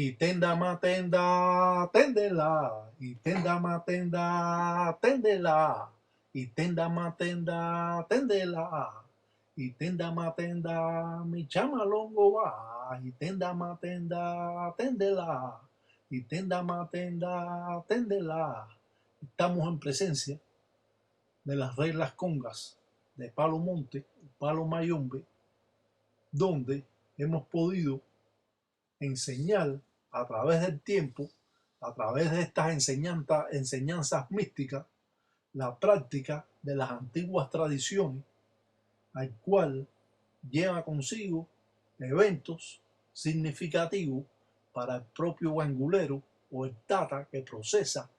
Itenda matenda, tendela. Itenda matenda, tendela. Itenda matenda, tendela. Itenda matenda, mi chama longo va. Itenda matenda, tendela. Itenda matenda, tendela. Estamos en presencia de las reglas congas de Palo Monte, Palo Mayombe, donde hemos podido enseñar a través del tiempo, a través de estas enseñanzas místicas, la práctica de las antiguas tradiciones, al cual lleva consigo eventos significativos para el propio guangulero o el tata que procesa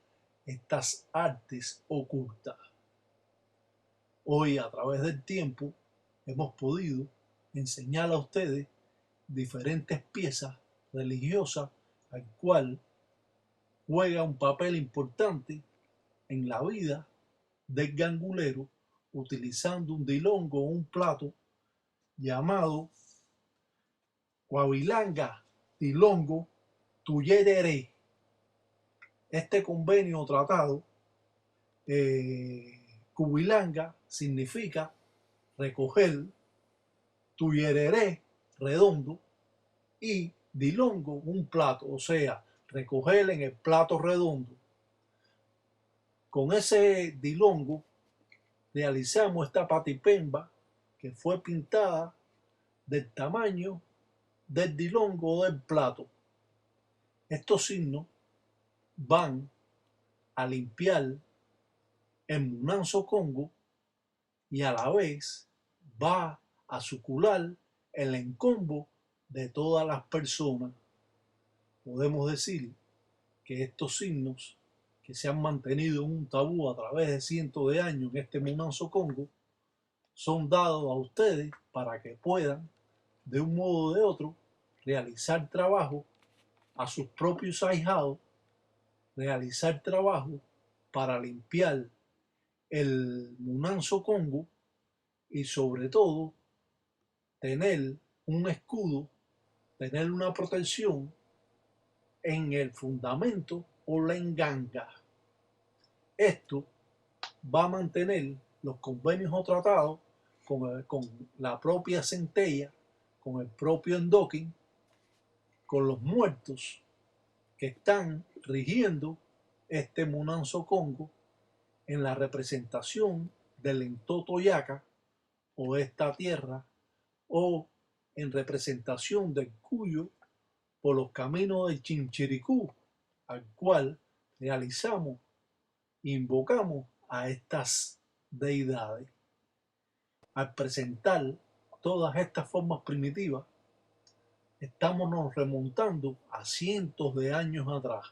estas artes ocultas. Hoy, a través del tiempo, hemos podido enseñar a ustedes diferentes piezas religiosas al cual juega un papel importante en la vida del gangulero, utilizando un dilongo o un plato llamado Coavilanga Dilongo Tuyerere. Este convenio o tratado, Cubilanga, significa recoger, Tuyerere, redondo, y dilongo, un plato, o sea, recoger en el plato redondo. Con ese dilongo realizamos esta patipemba que fue pintada del tamaño del dilongo o del plato. Estos signos van a limpiar el Munanzo Congo y a la vez va a sucular el encombo de todas las personas. Podemos decir que estos signos que se han mantenido en un tabú a través de cientos de años en este Munanzo Congo son dados a ustedes para que puedan, de un modo o de otro, realizar trabajo a sus propios ahijados, realizar trabajo para limpiar el Munanzo Congo y sobre todo tener un escudo, tener una protección en el fundamento o la enganga. Esto va a mantener los convenios o tratados con la propia centella, con el propio endoquín, con los muertos que están rigiendo este Munanzo Congo en la representación del Entotoyaca o esta tierra, o en representación del Cuyo por los caminos del Chinchiricú, al cual realizamos, invocamos a estas deidades. Al presentar todas estas formas primitivas, estamos nos remontando a cientos de años atrás,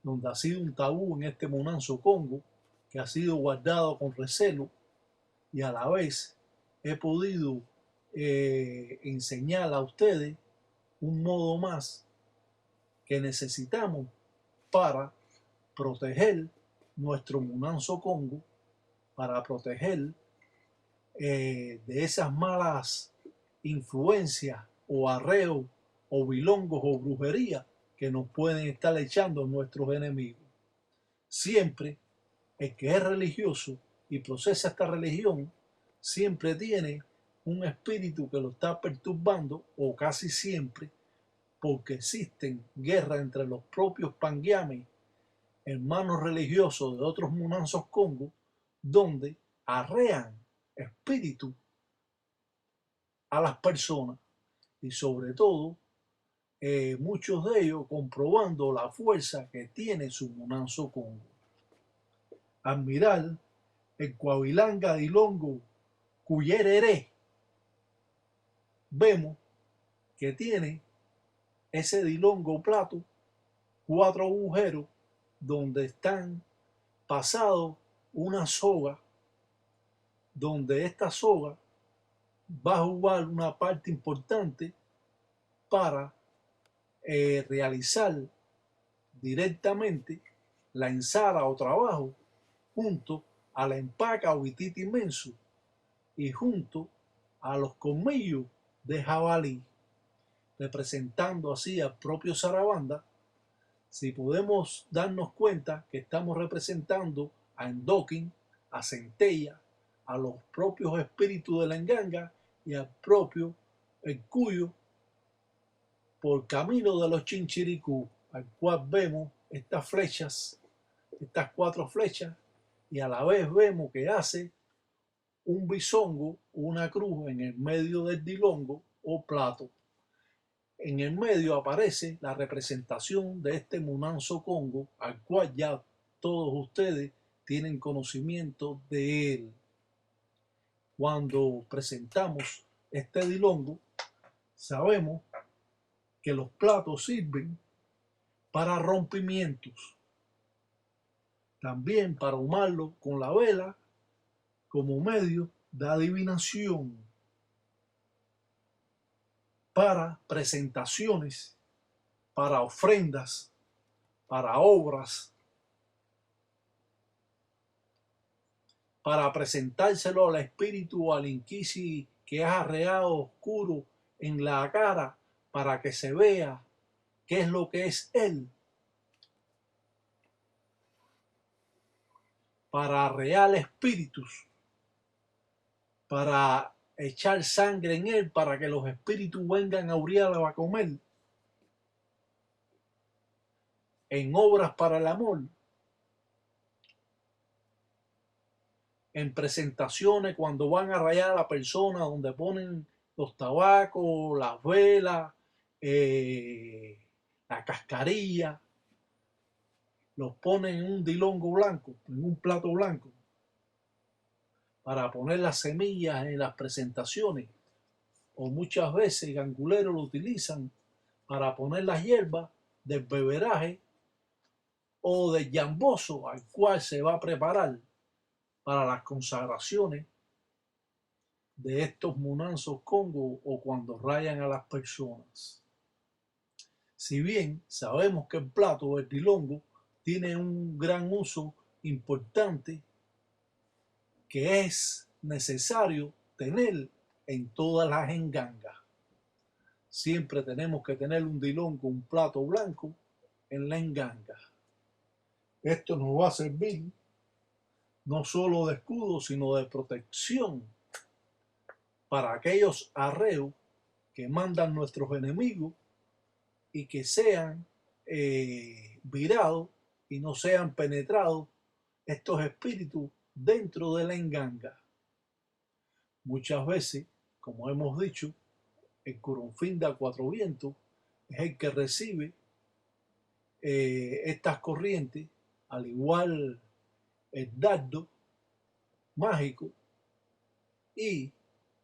donde ha sido un tabú en este Munanzo Congo, que ha sido guardado con recelo, y a la vez he podido enseñar a ustedes un modo más que necesitamos para proteger nuestro Munanzo Congo, para proteger de esas malas influencias o arreos o bilongos o brujería que nos pueden estar echando nuestros enemigos. Siempre el que es religioso y procesa esta religión siempre tiene un espíritu que lo está perturbando, o casi siempre, porque existen guerras entre los propios panguiames, hermanos religiosos de otros Munanzos Congo, donde arrean espíritu a las personas, y sobre todo muchos de ellos comprobando la fuerza que tiene su Munanzo Congo. Al mirar el Coavilanga Dilongo Cuyerere, vemos que tiene ese dilongo plato 4 agujeros donde están pasados una soga, donde esta soga va a jugar una parte importante para realizar directamente la ensara o trabajo junto a la empaca o vititi inmenso y junto a los colmillos de jabalí. representando así al propio Sarabanda, si podemos darnos cuenta que estamos representando a Endokin, a Centella, a los propios espíritus de la Enganga y al propio el Cuyo por camino de los Chinchiricú, al cual vemos estas flechas, estas 4 flechas, y a la vez vemos que hace un bisongo, una cruz en el medio del dilongo o plato. En el medio aparece la representación de este Munanzo Congo, al cual ya todos ustedes tienen conocimiento de él. Cuando presentamos este dilongo, sabemos que los platos sirven para rompimientos, también para ahumarlo con la vela como medio de adivinación, para presentaciones, para ofrendas, para obras, para presentárselo al espíritu o al inquisi que es arreado oscuro en la cara para que se vea qué es lo que es él, para arrear espíritus, para echar sangre en él para que los espíritus vengan a Uriala a comer, en obras para el amor, en presentaciones cuando van a rayar a la persona donde ponen los tabacos, las velas, la cascarilla, los ponen en un dilongo blanco, en un plato blanco, para poner las semillas en las presentaciones, o muchas veces ganguleros lo utilizan para poner las hierbas del beberaje o del llamboso al cual se va a preparar para las consagraciones de estos munanzos Congo o cuando rayan a las personas. Si bien sabemos que el plato del dilongo tiene un gran uso importante que es necesario tener en todas las engangas. Siempre tenemos que tener un dilongo, un plato blanco en la enganga. Esto nos va a servir no solo de escudo, sino de protección para aquellos arreos que mandan nuestros enemigos y que sean virados y no sean penetrados estos espíritus dentro de la enganga. Muchas veces, como hemos dicho, el Curunfinda a 4 vientos es el que recibe estas corrientes, al igual el dardo mágico, y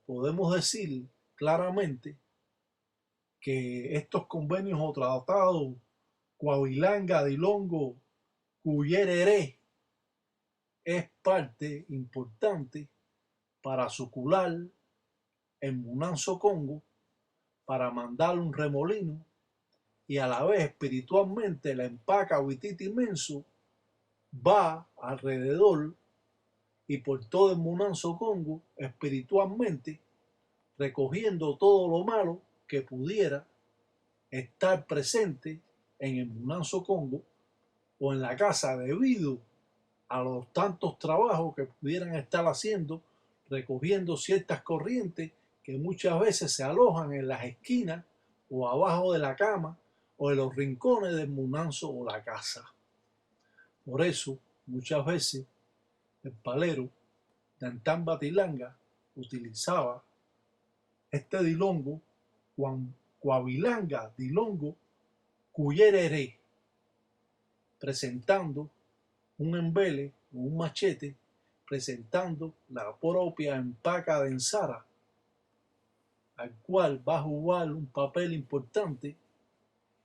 podemos decir claramente que estos convenios o tratados Coavilanga, Dilongo, Cuyereré es parte importante para sucular el Munanzo Congo, para mandar un remolino y a la vez espiritualmente la empaca Huititi Menso va alrededor y por todo el Munanzo Congo espiritualmente recogiendo todo lo malo que pudiera estar presente en el Munanzo Congo o en la casa debido a los tantos trabajos que pudieran estar haciendo, recogiendo ciertas corrientes que muchas veces se alojan en las esquinas o abajo de la cama o en los rincones del Munanzo o la casa. Por eso, muchas veces, el palero de Antán Batilanga utilizaba este dilongo, Coavilanga, dilongo, Cuyereré, presentando un embele o un machete, presentando la propia empaca de ensara, al cual va a jugar un papel importante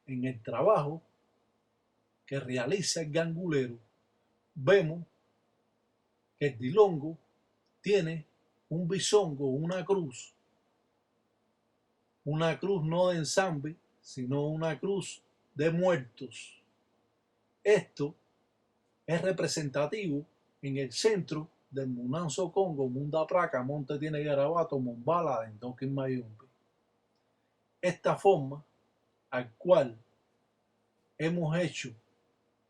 en el trabajo que realiza el gangulero. Vemos que el dilongo tiene un bisongo, una cruz no de ensamble, sino una cruz de muertos. Esto es representativo en el centro del Munanzo Congo, Munda Praca, Monte tiene Garabato, Mombala, Endokin Mayumbe. Esta forma al cual hemos hecho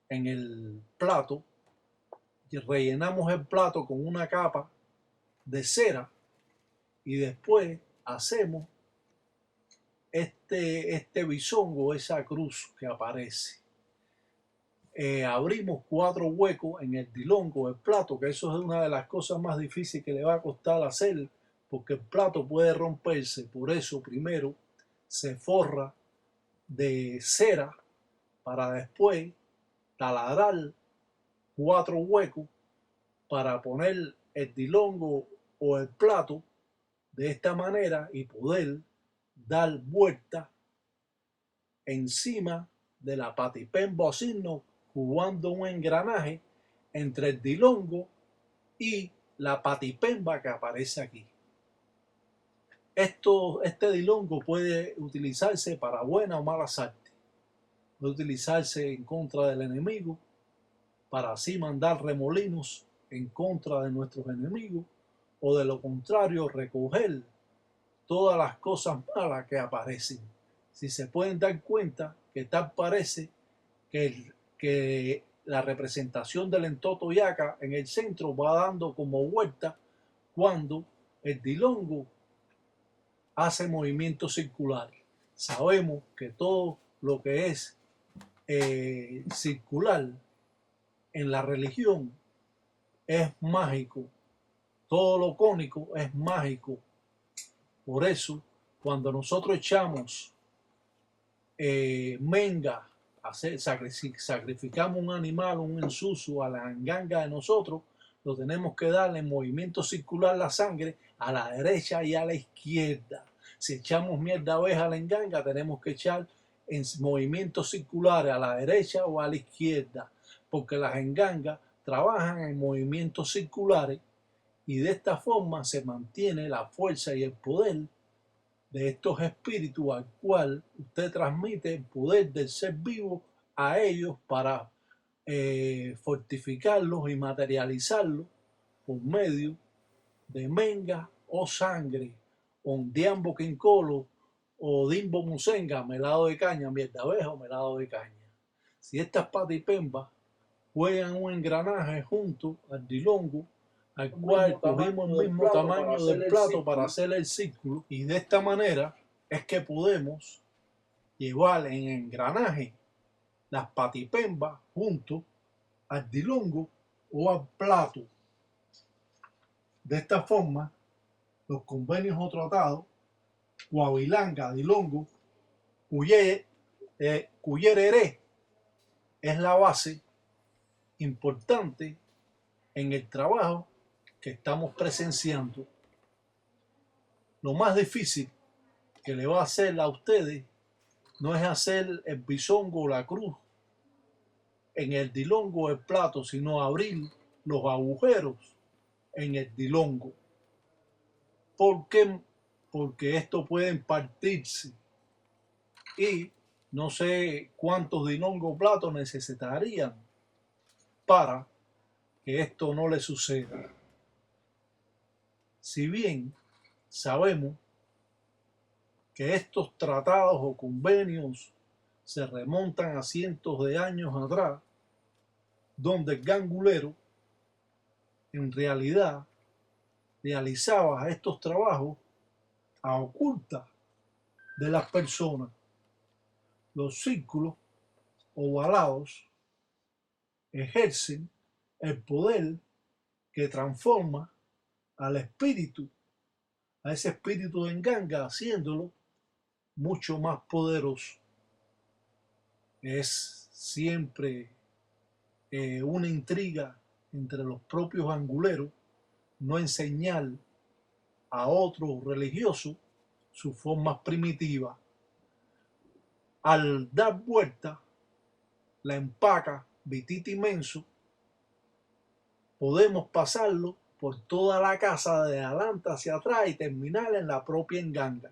en el plato, y rellenamos el plato con una capa de cera y después hacemos este bisongo, esa cruz que aparece. Abrimos 4 huecos en el dilongo del plato, que eso es una de las cosas más difíciles que le va a costar hacer, porque el plato puede romperse. Por eso primero se forra de cera para después taladrar 4 huecos para poner el dilongo o el plato de esta manera y poder dar vuelta encima de la patipemba o signo, jugando un engranaje entre el dilongo y la patipemba que aparece aquí. Este dilongo puede utilizarse para buena o malas artes. Puede utilizarse en contra del enemigo, para así mandar remolinos en contra de nuestros enemigos, o de lo contrario, recoger todas las cosas malas que aparecen. Si se pueden dar cuenta que tal parece que la representación del entoto yaca en el centro va dando como vuelta cuando el dilongo hace movimientos circulares. Sabemos que todo lo que es circular en la religión es mágico, todo lo cónico es mágico. Por eso, cuando nosotros echamos menga, sacrificamos un animal, un ensuso a la enganga de nosotros, lo tenemos que darle en movimiento circular la sangre a la derecha y a la izquierda. Si echamos mierda de abeja a la enganga, tenemos que echar en movimientos circulares a la derecha o a la izquierda, porque las engangas trabajan en movimientos circulares y de esta forma se mantiene la fuerza y el poder de estos espíritus al cual usted transmite el poder del ser vivo a ellos para fortificarlos y materializarlos por medio de menga o sangre, o diambo quincolo, o dimbo musenga, melado de caña, mierda abeja o melado de caña. Si estas patipembas juegan un engranaje junto al dilongo, al cual cogimos el mismo tamaño del plato para hacer el círculo, y de esta manera es que podemos llevar en engranaje las patipembas junto al dilongo o al plato. De esta forma, los convenios o tratados, Coavilanga, dilongo, cuyereré, es la base importante en el trabajo que estamos presenciando. Lo más difícil que le va a hacer a ustedes no es hacer el bisongo o la cruz en el dilongo o el plato, sino abrir los agujeros en el dilongo. ¿Por qué? Porque esto puede partirse y no sé cuántos dilongos o platos necesitarían para que esto no le suceda. Si bien sabemos que estos tratados o convenios se remontan a cientos de años atrás, donde el gangulero en realidad realizaba estos trabajos a oculta de las personas. Los círculos ovalados ejercen el poder que transforma al espíritu, a ese espíritu de enganga, haciéndolo mucho más poderoso. Es siempre una intriga entre los propios anguleros no enseñar a otros religiosos sus formas primitivas. Al dar vuelta la empaca vititi inmenso, podemos pasarlo por toda la casa de adelante hacia atrás y terminar en la propia enganga.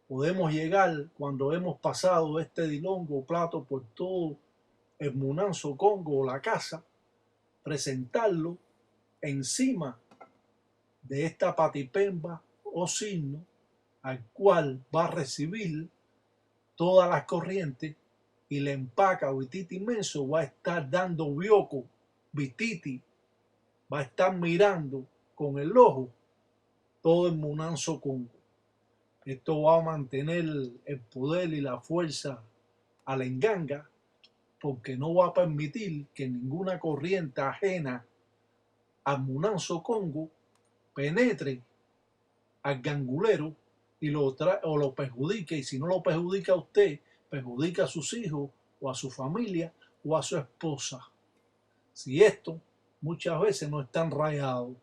Podemos llegar, cuando hemos pasado este dilongo o plato por todo el munanzo congo o la casa, presentarlo encima de esta patipemba o signo al cual va a recibir todas las corrientes y le empaca vititi inmenso, va a estar dando bioco, vititi, va a estar mirando con el ojo todo el Munanso Congo. Esto va a mantener el poder y la fuerza a la enganga, porque no va a permitir que ninguna corriente ajena al Munanso Congo penetre al gangulero y lo perjudique, y si no lo perjudica a usted, perjudica a sus hijos o a su familia o a su esposa. Si esto muchas veces no están rayados,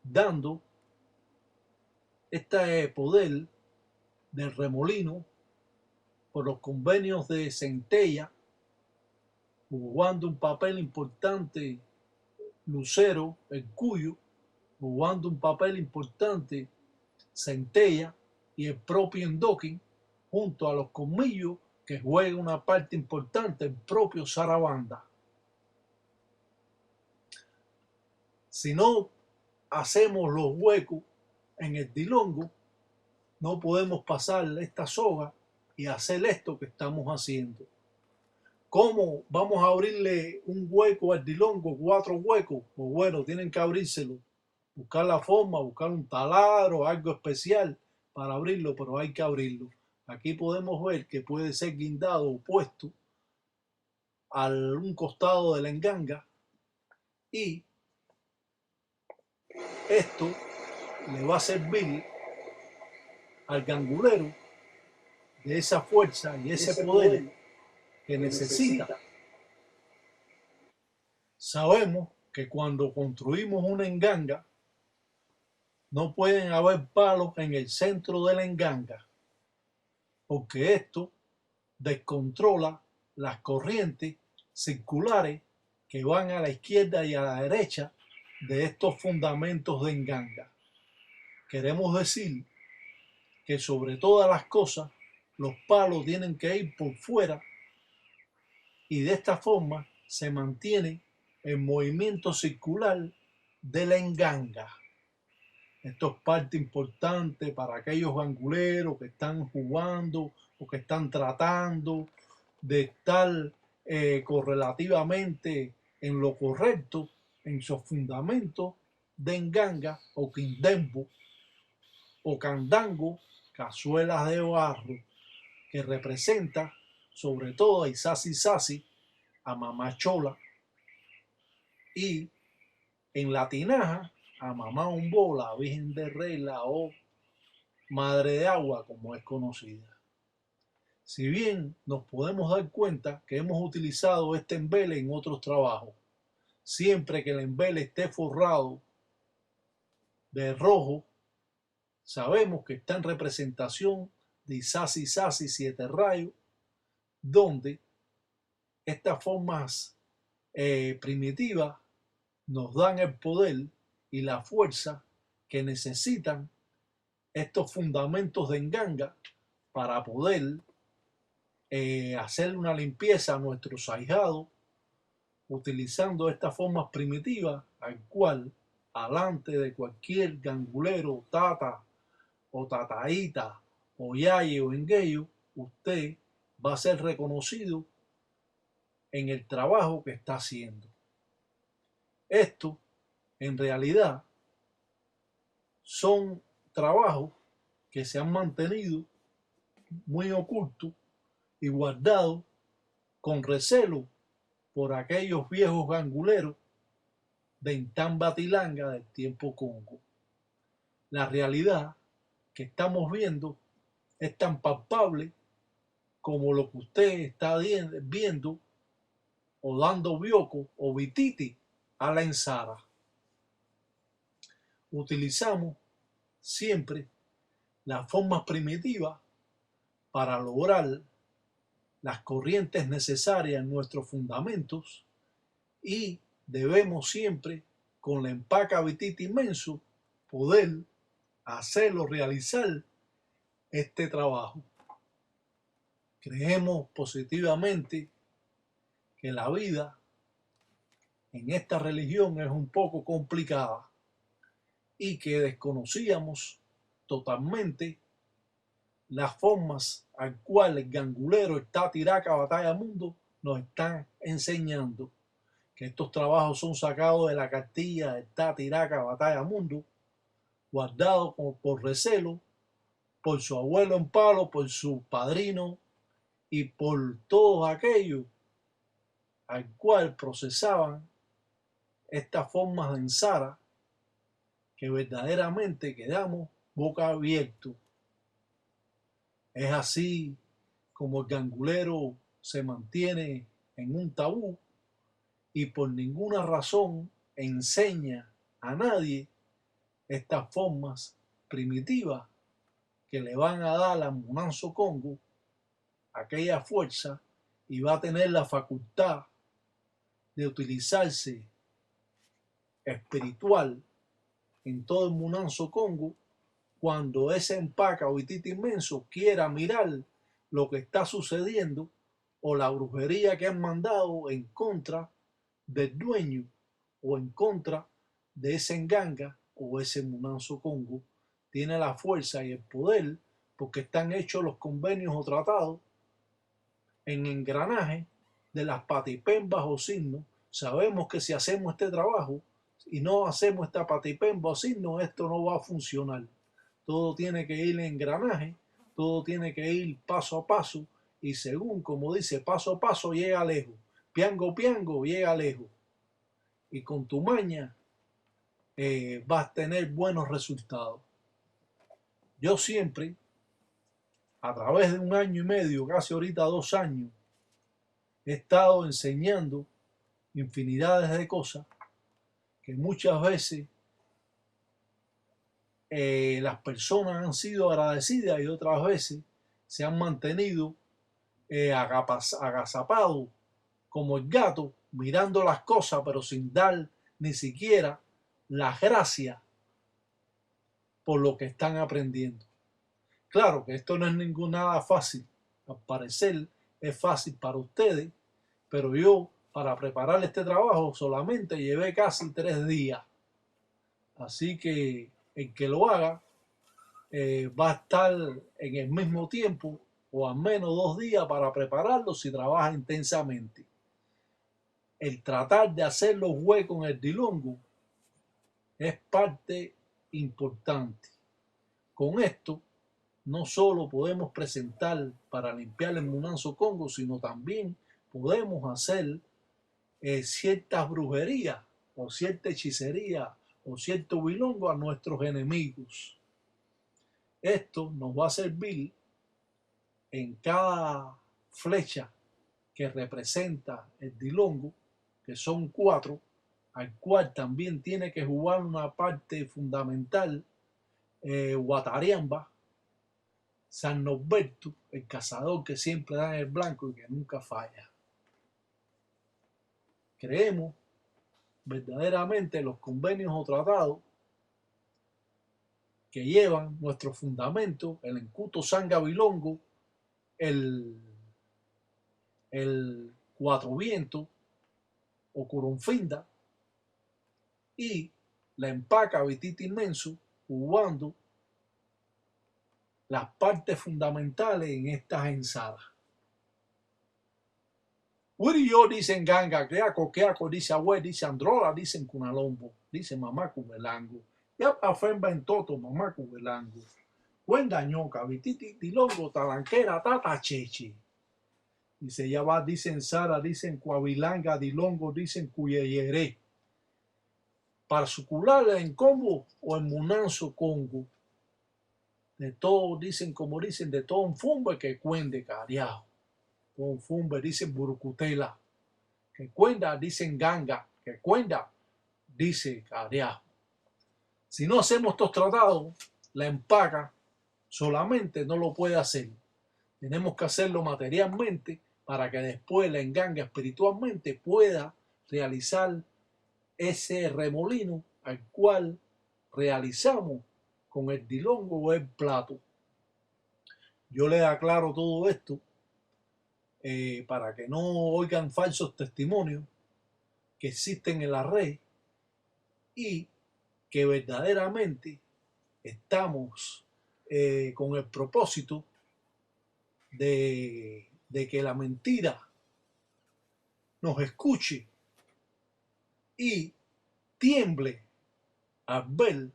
dando este poder del remolino por los convenios de Centella, jugando un papel importante Lucero, el Cuyo, jugando un papel importante Centella y el propio Endoquín, junto a los colmillos que juega una parte importante el propio Sarabanda. Si no hacemos los huecos en el dilongo, no podemos pasar esta soga y hacer esto que estamos haciendo. ¿Cómo vamos a abrirle un hueco al dilongo, 4 huecos? Pues bueno, tienen que abrírselo, buscar la forma, buscar un taladro, algo especial para abrirlo, pero hay que abrirlo. Aquí podemos ver que puede ser guindado o puesto a un costado de la enganga, y esto le va a servir al gangulero de esa fuerza y ese poder que necesita. Sabemos que cuando construimos una enganga no pueden haber palos en el centro de la enganga, porque esto descontrola las corrientes circulares que van a la izquierda y a la derecha de estos fundamentos de enganga. Queremos decir que sobre todas las cosas los palos tienen que ir por fuera, y de esta forma se mantiene el movimiento circular de la enganga. Esto es parte importante para aquellos ganguleros que están jugando o que están tratando de estar correlativamente en lo correcto en sus fundamentos de enganga o quindembo o candango, cazuelas de barro, que representa sobre todo a Isasi Sasi, a Mamachola, y en la tinaja a Mamá Umbo, la Virgen de Regla o Madre de Agua, como es conocida. Si bien nos podemos dar cuenta que hemos utilizado este embele en otros trabajos, siempre que el embele esté forrado de rojo, sabemos que está en representación de Isasi Sasi 7 rayos, donde estas formas primitivas nos dan el poder y la fuerza que necesitan estos fundamentos de enganga para poder hacer una limpieza a nuestros ahijados, utilizando estas formas primitivas, al cual, alante de cualquier gangulero, tata o tataíta o yaye o engueyo, usted va a ser reconocido en el trabajo que está haciendo. Esto, en realidad, son trabajos que se han mantenido muy ocultos y guardados con recelo por aquellos viejos ganguleros de Intambatilanga del tiempo Congo. La realidad que estamos viendo es tan palpable como lo que usted está viendo o dando bioco o vititi a la ensara. Utilizamos siempre las formas primitivas para lograr las corrientes necesarias en nuestros fundamentos, y debemos siempre, con la empaca vititi inmenso, poder hacerlo, realizar este trabajo. Creemos positivamente que la vida en esta religión es un poco complicada y que desconocíamos totalmente las formas al cual el gangulero está tiraca batalla mundo nos están enseñando que estos trabajos son sacados de la cartilla está tiraca batalla mundo, guardados por recelo, por su abuelo en palo, por su padrino y por todos aquellos al cual procesaban estas formas de ensara que verdaderamente quedamos boca abiertos. Es así como el gangulero se mantiene en un tabú y por ninguna razón enseña a nadie estas formas primitivas que le van a dar a Munanzo Congo aquella fuerza y va a tener la facultad de utilizarse espiritual en todo el Munanzo Congo cuando ese empaca o itita inmenso quiera mirar lo que está sucediendo o la brujería que han mandado en contra del dueño o en contra de ese enganga o ese Munanzo Congo, tiene la fuerza y el poder porque están hechos los convenios o tratados en engranaje de las patipembas o signos. Sabemos que si hacemos este trabajo y no hacemos esta patipemba o signo, esto no va a funcionar. Todo tiene que ir en engranaje, todo tiene que ir paso a paso y según como dice paso a paso llega lejos, piango piango llega lejos y con tu maña vas a tener buenos resultados. Yo siempre, a través de 1 año y medio, casi ahorita 2 años, he estado enseñando infinidades de cosas que muchas veces las personas han sido agradecidas y otras veces se han mantenido agazapados como el gato mirando las cosas pero sin dar ni siquiera las gracias por lo que están aprendiendo. Claro que esto no es nada fácil, al parecer es fácil para ustedes, pero yo para preparar este trabajo solamente llevé casi 3 días. Así que el que lo haga va a estar en el mismo tiempo o al menos 2 días para prepararlo si trabaja intensamente. El tratar de hacer los huecos en el dilongo es parte importante. Con esto no solo podemos presentar para limpiar el Munanzo Congo, sino también podemos hacer ciertas brujerías o cierta hechicería o cierto bilongo a nuestros enemigos. Esto nos va a servir en cada flecha que representa el dilongo, que son 4, al cual también tiene que jugar una parte fundamental Guatariamba, San Norberto, el cazador que siempre da en el blanco y que nunca falla. Creemos verdaderamente los convenios o tratados que llevan nuestro fundamento, el Encuto Sangabilongo, el Cuatro Vientos o Curunfinda y la empaca Vitita Inmenso, jugando las partes fundamentales en estas ensadas. Yo dicen ganga, queaco, dice abue, dice androla, dicen cunalombo, dice mamá cubelango. Ya pa' femba en toto, mamá cubelango. Cuenda ñoca, vititi, tilongo, talanquera, tata cheche. Dice ya va, dicen Sara, dicen cuavilanga, dilongo, dicen cuyeyeré. Para sucularle en combo o en Munanzo Congo. De todo, dicen como dicen, de todo un fumbe que cuende cariajo. Todo un fumbe dicen burucutela. Que cuenda, dicen ganga. Que cuenda, dice cariajo. Si no hacemos estos tratados, la empaca solamente no lo puede hacer. Tenemos que hacerlo materialmente para que después la enganga espiritualmente pueda realizar ese remolino al cual realizamos con el dilongo o el plato. Yo les aclaro todo esto para que no oigan falsos testimonios que existen en la red y que verdaderamente estamos con el propósito de que la mentira nos escuche y tiemble al ver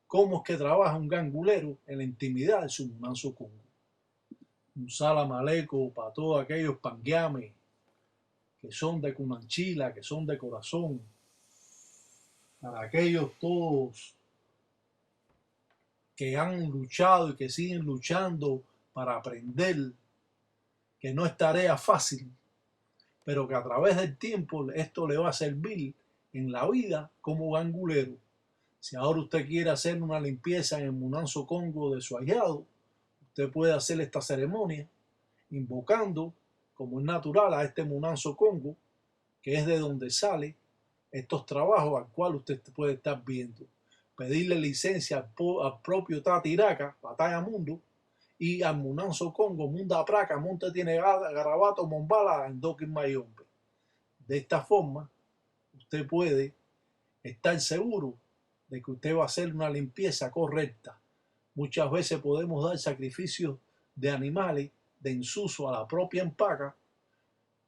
cómo es que trabaja un gangulero en la intimidad de su manso Congo. Un salam aleikum para todos aquellos panguiames que son de Cunanchila, que son de corazón, para aquellos todos que han luchado y que siguen luchando para aprender que no es tarea fácil, pero que a través del tiempo esto le va a servir en la vida como gangulero. Si ahora usted quiere hacer una limpieza en el Munanso Congo de su hallado, usted puede hacer esta ceremonia invocando, como es natural, a este Munanso Congo, que es de donde sale estos trabajos al cual usted puede estar viendo. Pedirle licencia al propio Tatiraca, Batalla Mundo, y al Munanso Congo, Munda Praca, Monte tiene Garabato, Mombala, en Dokin Mayombe. De esta forma, usted puede estar seguro de que usted va a hacer una limpieza correcta. Muchas veces podemos dar sacrificios de animales de ensuso a la propia empaca,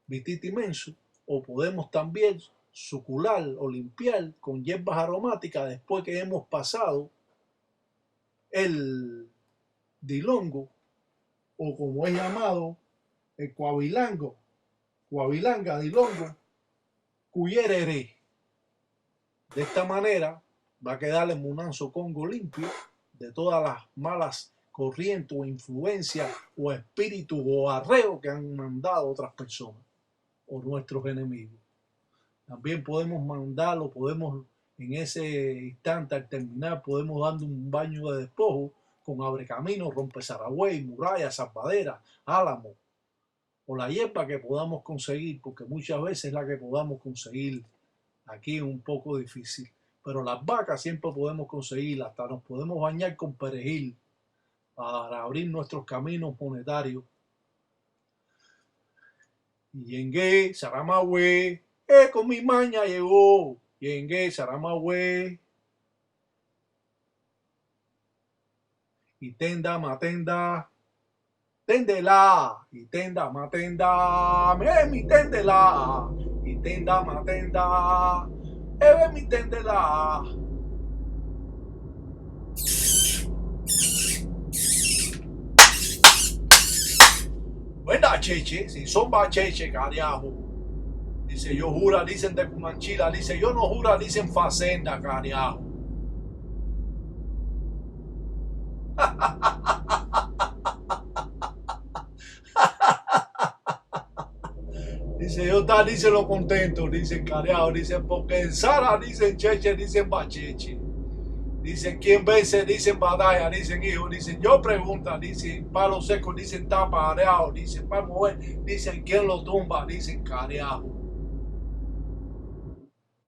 vititi mensu, o podemos también sucular o limpiar con hierbas aromáticas después que hemos pasado el dilongo, o como es llamado, el coavilanga, dilongo, cuyerere. De esta manera va a quedar el Munanso Congo limpio de todas las malas corrientes o influencias o espíritus o arreos que han mandado otras personas o nuestros enemigos. También podemos mandarlo, podemos en ese instante al terminar, podemos darle un baño de despojo con abrecamino, rompezaragüey, muralla, zapadera, álamo o la hierba que podamos conseguir, porque muchas veces la que podamos conseguir aquí es un poco difícil, pero las vacas siempre podemos conseguir, hasta nos podemos bañar con perejil para abrir nuestros caminos monetarios. Yengue, Saramahue, con mi maña llegó. Yengue, Saramahue. Y tenda, matenda, tendela. Y tenda, matenda, mi tendela. Y tenda, matenda, mi tendela. Buena cheche, si son bacheche, carajo. Dice, yo jura, dicen de Cunanchila. Dice, yo no jura, dicen facenda, carajo. Dice, yo tal, dicen lo contento, dicen carajo, dicen porque en Sara, dicen cheche, dicen bacheche. Dicen quién vence, dicen batalla, dicen hijo, dicen yo pregunta, dicen palo seco, dicen tapa areado, dicen para mover, dicen quién lo tumba, dicen carajo.